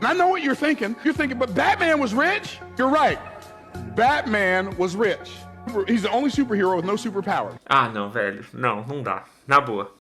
And I know what you're thinking. You're thinking, but Batman was rich? You're right. Batman was rich. He's the only superhero with no superpower. Ah, não, velho. Não dá. Na boa.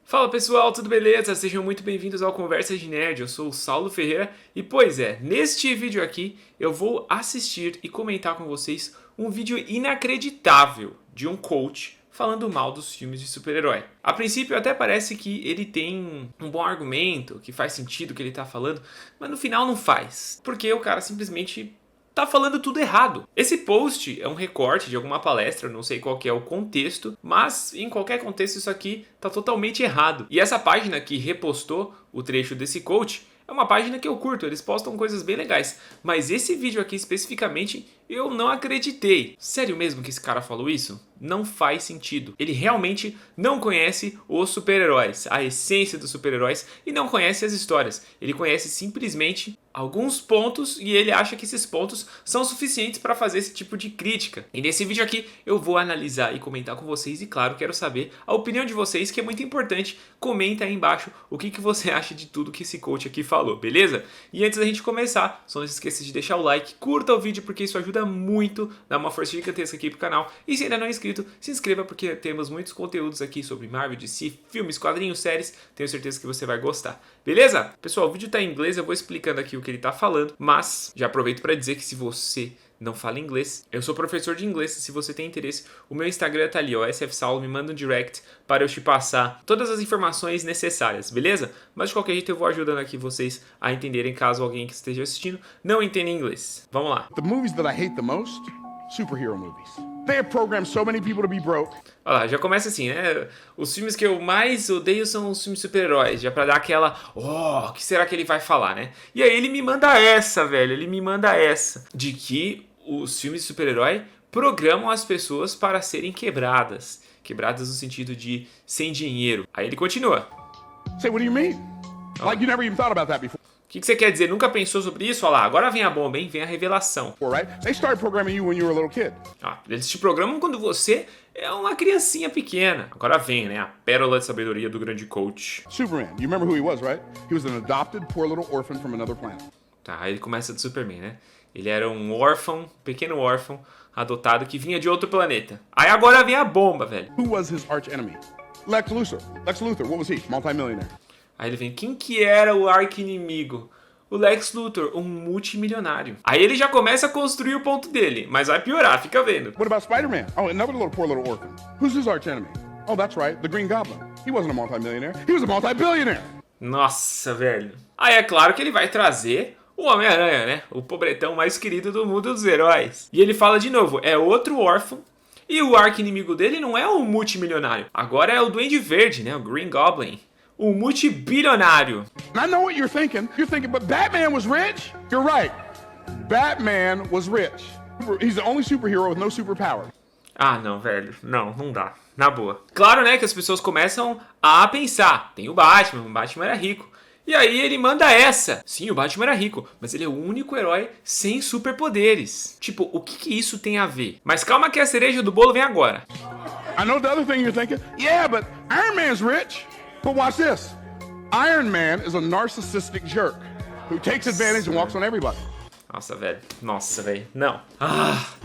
Fala pessoal, tudo beleza? Sejam muito bem-vindos ao Conversas de Nerd. Eu sou o Saulo Ferreira e, pois é, neste vídeo aqui eu vou assistir e comentar com vocês um vídeo inacreditável de um coach falando mal dos filmes de super-herói. A princípio até parece que ele tem um bom argumento, que faz sentido o que ele tá falando, mas no final não faz, porque o cara simplesmente tá falando tudo errado. Esse post é um recorte de alguma palestra, não sei qual que é o contexto, mas em qualquer contexto isso aqui tá totalmente errado. E essa página que repostou o trecho desse coach é uma página que eu curto, eles postam coisas bem legais. Mas esse vídeo aqui especificamente eu não acreditei. Sério mesmo que esse cara falou isso? Não faz sentido. Ele realmente não conhece os super-heróis, a essência dos super-heróis, e não conhece as histórias. Ele conhece simplesmente alguns pontos e ele acha que esses pontos são suficientes para fazer esse tipo de crítica. E nesse vídeo aqui eu vou analisar e comentar com vocês e, claro, quero saber a opinião de vocês, que é muito importante. Comenta aí embaixo o que você acha de tudo que esse coach aqui falou, beleza? E antes da gente começar, só não se esqueça de deixar o like, curta o vídeo porque isso ajuda muito, dá uma força gigantesca aqui pro canal. E se ainda não é inscrito, se inscreva porque temos muitos conteúdos aqui sobre Marvel, DC, filmes, quadrinhos, séries. Tenho certeza que você vai gostar, beleza? Pessoal, o vídeo tá em inglês, eu vou explicando aqui o que ele tá falando, mas já aproveito para dizer que se você não fala inglês, eu sou professor de inglês. Se você tem interesse, o meu Instagram tá ali, ó, sfsaulo, me manda um direct para eu te passar todas as informações necessárias, beleza? Mas de qualquer jeito eu vou ajudando aqui vocês a entenderem caso alguém que esteja assistindo não entenda inglês. Vamos lá. The movies that I hate the most, superhero movies. They have programmed so many people to be broke. Olha lá, já começa assim, né? Os filmes que eu mais odeio são os filmes de super-heróis, já pra dar aquela, o que será que ele vai falar, né? E aí ele me manda essa, velho, ele me manda essa, de que os filmes de super-herói programam as pessoas para serem quebradas. Quebradas no sentido de sem dinheiro. Aí ele continua. Say, what do you mean? Like you never even thought about that before, O que você quer dizer? Nunca pensou sobre isso? Olha lá, agora vem a bomba, hein? Vem a revelação. right? They started programming you when you were a little kid. Eles te programam quando você é uma criancinha pequena. Agora vem, né? A pérola de sabedoria do grande coach. Superman, you remember who he was, right? He was an adopted poor little orphan from another planet. Tá, aí ele começa do Superman, né? Ele era um órfão, pequeno órfão, adotado, que vinha de outro planeta. Aí agora vem a bomba, velho. Who was his arch enemy? Lex Luthor. Lex Luthor, what was he? Multimillionaire. Aí ele vem, quem que era o arqui-inimigo? O Lex Luthor, um multimilionário. Aí ele já começa a construir o ponto dele, mas vai piorar, fica vendo. What about Spider-Man? Oh, another poor little orphan. Who's his arch enemy? Oh, that's right, the Green Goblin. He wasn't a multimillionaire. He was a multi-billionaire. Nossa, velho. Aí é claro que ele vai trazer o Homem-Aranha, né? O pobretão mais querido do mundo dos heróis. E ele fala de novo, é outro órfão. E o arqui-inimigo dele não é o multimilionário. Agora é o Duende Verde, né? O Green Goblin. O multibilionário. And I know what you're thinking. You're thinking, but Batman was rich? You're right. Batman was rich. He's the only superhero with no superpower. Ah, não, velho. Não dá. Na boa. Claro, né, que as pessoas começam a pensar. Tem o Batman era rico. E aí ele manda essa. Sim, o Batman era rico, mas ele é o único herói sem superpoderes. Tipo, o que isso tem a ver? Mas calma que a cereja do bolo vem agora. I know the other thing you're thinking. Yeah, but Iron Man's rich. But watch this. Iron Man is a narcissistic jerk who takes advantage and walks on everybody. Nossa, velho. Não.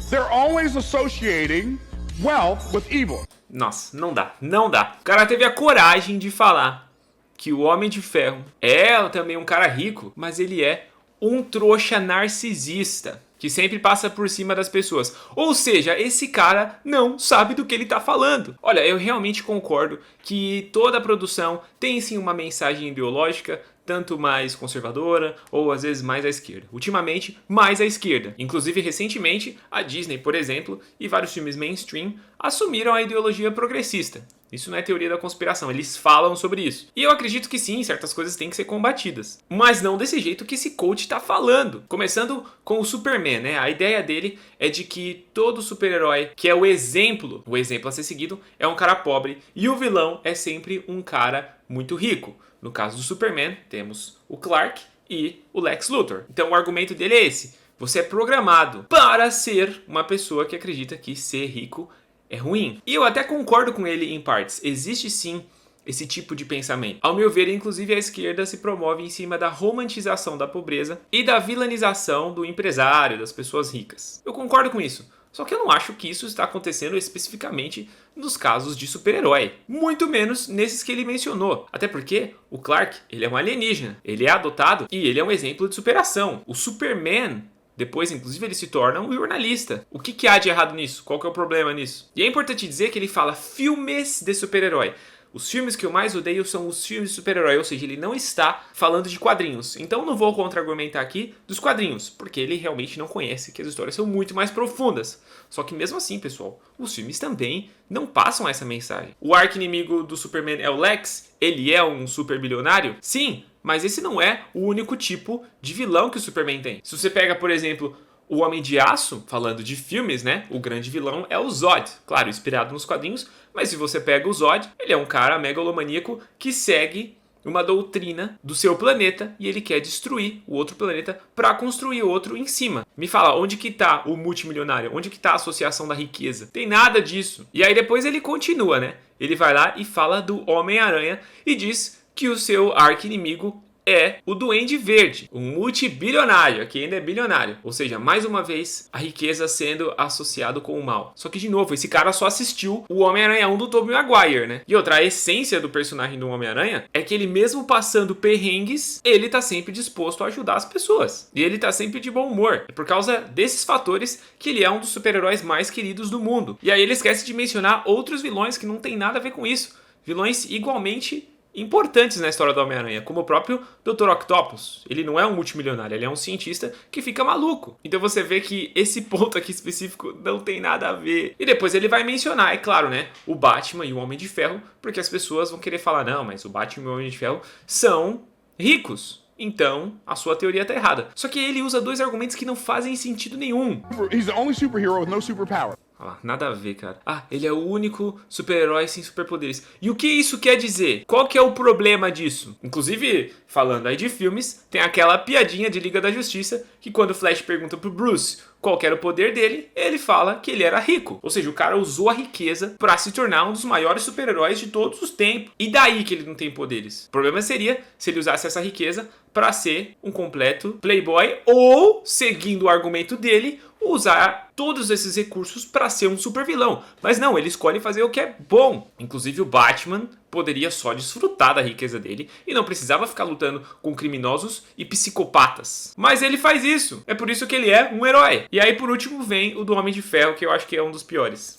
They're always associating wealth with evil. Nossa, não dá. O cara teve a coragem de falar que o Homem de Ferro é também um cara rico, mas ele é um trouxa narcisista que sempre passa por cima das pessoas. Ou seja, esse cara não sabe do que ele tá falando. Olha, eu realmente concordo que toda produção tem sim uma mensagem ideológica, tanto mais conservadora ou às vezes mais à esquerda. Ultimamente, mais à esquerda. Inclusive, recentemente, a Disney, por exemplo, e vários filmes mainstream assumiram a ideologia progressista. Isso não é teoria da conspiração, eles falam sobre isso. E eu acredito que sim, certas coisas têm que ser combatidas. Mas não desse jeito que esse coach tá falando. Começando com o Superman, né? A ideia dele é de que todo super-herói, que é o exemplo a ser seguido, é um cara pobre. E o vilão é sempre um cara muito rico. No caso do Superman, temos o Clark e o Lex Luthor. Então o argumento dele é esse. Você é programado para ser uma pessoa que acredita que ser rico é ruim. E eu até concordo com ele em partes. Existe sim esse tipo de pensamento. Ao meu ver, inclusive, a esquerda se promove em cima da romantização da pobreza e da vilanização do empresário, das pessoas ricas. Eu concordo com isso. Só que eu não acho que isso está acontecendo especificamente nos casos de super-herói. Muito menos nesses que ele mencionou. Até porque o Clark, ele é um alienígena. Ele é adotado e ele é um exemplo de superação. O Superman, depois, inclusive, ele se torna um jornalista. O que há de errado nisso? Qual que é o problema nisso? E é importante dizer que ele fala filmes de super-herói. Os filmes que eu mais odeio são os filmes de super-herói, ou seja, ele não está falando de quadrinhos. Então não vou contra-argumentar aqui dos quadrinhos, porque ele realmente não conhece que as histórias são muito mais profundas. Só que mesmo assim, pessoal, os filmes também não passam essa mensagem. O arqui-inimigo do Superman é o Lex? Ele é um super bilionário? Sim, mas esse não é o único tipo de vilão que o Superman tem. Se você pega, por exemplo, o Homem de Aço, falando de filmes, né? O grande vilão é o Zod. Claro, inspirado nos quadrinhos, mas se você pega o Zod, ele é um cara megalomaníaco que segue uma doutrina do seu planeta e ele quer destruir o outro planeta para construir outro em cima. Me fala, onde que tá o multimilionário? Onde que tá a associação da riqueza? Tem nada disso. E aí depois ele continua, né? Ele vai lá e fala do Homem-Aranha e diz que o seu arqui-inimigo é o Duende Verde, um multibilionário, que ainda é bilionário. Ou seja, mais uma vez, a riqueza sendo associado com o mal. Só que, de novo, esse cara só assistiu o Homem-Aranha 1 do Tobey Maguire, né? E outra, a essência do personagem do Homem-Aranha é que ele, mesmo passando perrengues, ele tá sempre disposto a ajudar as pessoas. E ele tá sempre de bom humor. É por causa desses fatores que ele é um dos super-heróis mais queridos do mundo. E aí ele esquece de mencionar outros vilões que não tem nada a ver com isso. Vilões igualmente importantes na história do Homem-Aranha, como o próprio Dr. Octopus. Ele não é um multimilionário, ele é um cientista que fica maluco. Então você vê que esse ponto aqui específico não tem nada a ver. E depois ele vai mencionar, é claro, né, o Batman e o Homem de Ferro, porque as pessoas vão querer falar, não, mas o Batman e o Homem de Ferro são ricos. Então, a sua teoria tá errada. Só que ele usa dois argumentos que não fazem sentido nenhum. He's the only superhero with no superpower. Ah, nada a ver, cara. Ah, ele é o único super-herói sem superpoderes. E o que isso quer dizer? Qual que é o problema disso? Inclusive, falando aí de filmes, tem aquela piadinha de Liga da Justiça, que quando o Flash pergunta pro Bruce qual que era o poder dele, ele fala que ele era rico. Ou seja, o cara usou a riqueza pra se tornar um dos maiores super-heróis de todos os tempos. E daí que ele não tem poderes? O problema seria se ele usasse essa riqueza pra ser um completo playboy ou, seguindo o argumento dele, usar todos esses recursos para ser um super vilão. Mas não, ele escolhe fazer o que é bom. Inclusive o Batman poderia só desfrutar da riqueza dele e não precisava ficar lutando com criminosos e psicopatas. Mas ele faz isso. É por isso que ele é um herói. E aí por último vem o do Homem de Ferro, que eu acho que é um dos piores.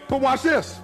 But watch this.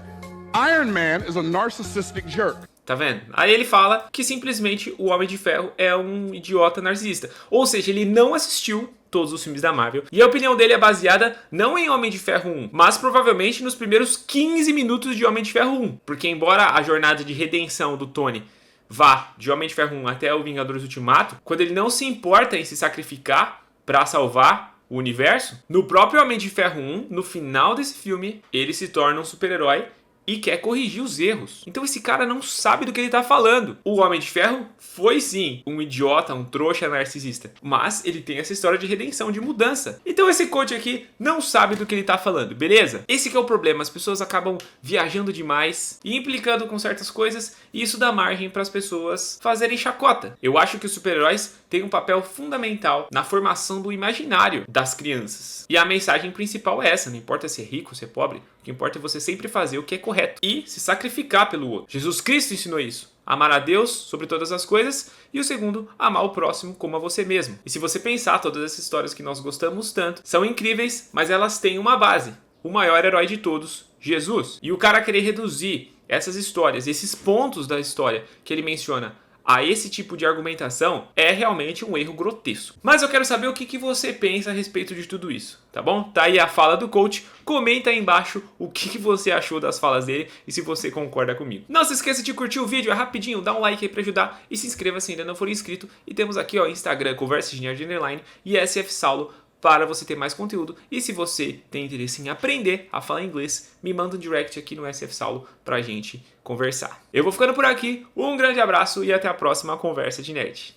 Iron Man is a narcissistic jerk. Tá vendo? Aí ele fala que simplesmente o Homem de Ferro é um idiota narcisista. Ou seja, ele não assistiu todos os filmes da Marvel. E a opinião dele é baseada não em Homem de Ferro 1, mas provavelmente nos primeiros 15 minutos de Homem de Ferro 1. Porque embora a jornada de redenção do Tony vá de Homem de Ferro 1 até o Vingadores Ultimato, quando ele não se importa em se sacrificar para salvar o universo, no próprio Homem de Ferro 1, no final desse filme, ele se torna um super-herói e quer corrigir os erros. Então esse cara não sabe do que ele tá falando. O Homem de Ferro foi sim um idiota, um trouxa narcisista, mas ele tem essa história de redenção, de mudança. Então esse coach aqui não sabe do que ele tá falando, beleza? Esse que é o problema, as pessoas acabam viajando demais e implicando com certas coisas e isso dá margem para as pessoas fazerem chacota. Eu acho que os super-heróis têm um papel fundamental na formação do imaginário das crianças. E a mensagem principal é essa, não importa se é rico, se é pobre, o que importa é você sempre fazer o que é correto e se sacrificar pelo outro. Jesus Cristo ensinou isso. Amar a Deus sobre todas as coisas e o segundo, amar o próximo como a você mesmo. E se você pensar, todas essas histórias que nós gostamos tanto são incríveis, mas elas têm uma base. O maior herói de todos, Jesus. E o cara querer reduzir essas histórias, esses pontos da história que ele menciona a esse tipo de argumentação é realmente um erro grotesco. Mas eu quero saber o que você pensa a respeito de tudo isso, tá bom? Tá aí a fala do coach, comenta aí embaixo o que você achou das falas dele e se você concorda comigo. Não se esqueça de curtir o vídeo, é rapidinho, dá um like aí pra ajudar e se inscreva se ainda não for inscrito. E temos aqui ó, Instagram, Conversas de Nerd Underline e SF Saulo para você ter mais conteúdo. E se você tem interesse em aprender a falar inglês, me manda um direct aqui no SF Saulo pra gente conversar. Eu vou ficando por aqui, um grande abraço e até a próxima Conversa de Nerd.